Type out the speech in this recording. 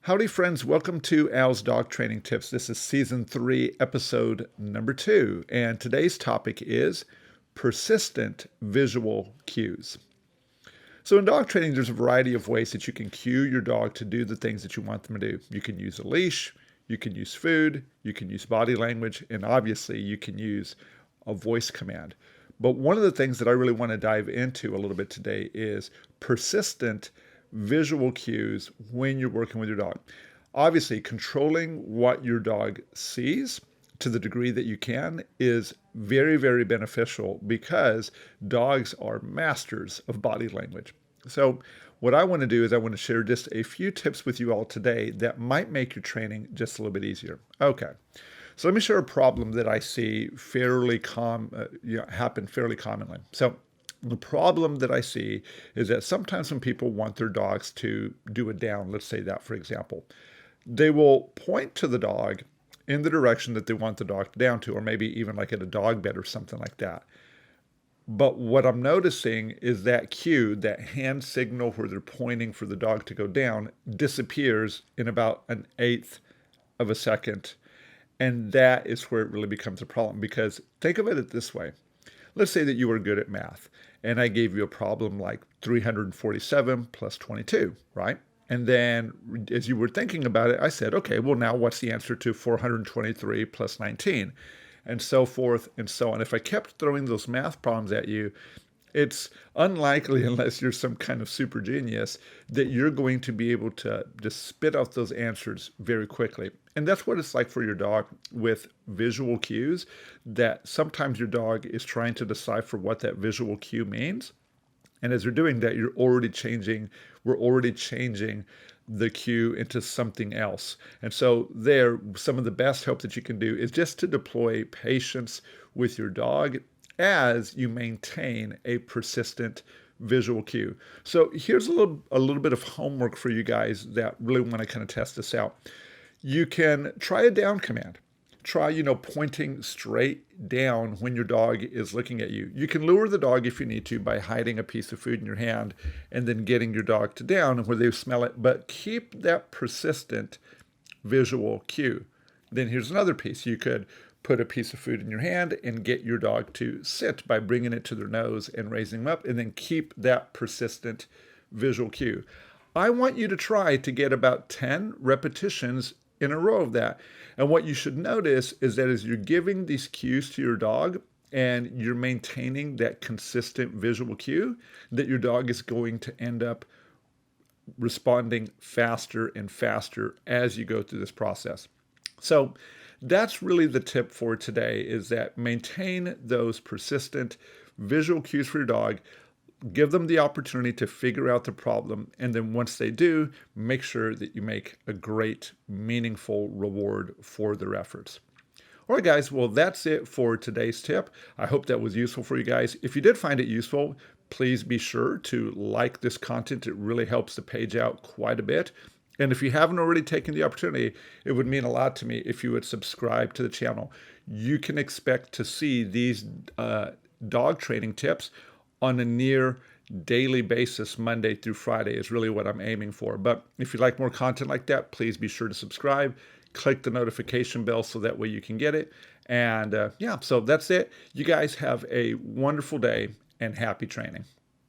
Howdy, friends. Welcome to Al's Dog Training Tips. This is Season 3, Episode number 2. And today's topic is persistent visual cues. So in dog training, there's a variety of ways that you can cue your dog to do the things that you want them to do. You can use a leash, you can use food, you can use body language, and obviously you can use a voice command. But one of the things that I really want to dive into a little bit today is persistent visual cues when you're working with your dog. Obviously, controlling what your dog sees to the degree that you can is very, very beneficial because dogs are masters of body language. So what I want to do is I want to share just a few tips with you all today that might make your training just a little bit easier. Okay. So let me share a problem that I see happen fairly commonly. So the problem that I see is that sometimes when people want their dogs to do a down, let's say that for example, they will point to the dog in the direction that they want the dog to down to, or maybe even like at a dog bed or something like that. But what I'm noticing is that cue, that hand signal where they're pointing for the dog to go down, disappears in about an eighth of a second. And that is where it really becomes a problem, because think of it this way. Let's say that you were good at math and I gave you a problem like 347 plus 22, right? And then as you were thinking about it, I said, okay, well now what's the answer to 423 plus 19? And so forth and so on. If I kept throwing those math problems at you, it's unlikely, unless you're some kind of super genius, that you're going to be able to just spit out those answers very quickly. And that's what it's like for your dog with visual cues, that sometimes your dog is trying to decipher what that visual cue means. And as you're doing that, we're already changing the cue into something else. And so some of the best help that you can do is just to deploy patience with your dog as you maintain a persistent visual cue. So here's a little bit of homework for you guys that really want to kind of test this out. You can try a down command. Try, pointing straight down when your dog is looking at you. You can lure the dog if you need to by hiding a piece of food in your hand and then getting your dog to down where they smell it, but keep that persistent visual cue. Then here's another piece. You could put a piece of food in your hand and get your dog to sit by bringing it to their nose and raising them up, and then keep that persistent visual cue. I want you to try to get about 10 repetitions in a row of that. And what you should notice is that as you're giving these cues to your dog and you're maintaining that consistent visual cue, that your dog is going to end up responding faster and faster as you go through this process. So that's really the tip for today, is that maintain those persistent visual cues for your dog. Give them the opportunity to figure out the problem. And then once they do, make sure that you make a great, meaningful reward for their efforts. All right, guys. Well, that's it for today's tip. I hope that was useful for you guys. If you did find it useful, please be sure to like this content. It really helps the page out quite a bit. And if you haven't already taken the opportunity, it would mean a lot to me if you would subscribe to the channel. You can expect to see these dog training tips on a near daily basis. Monday through Friday is really what I'm aiming for. But if you like more content like that, please be sure to subscribe. Click the notification bell so that way you can get it. And so that's it. You guys have a wonderful day and happy training.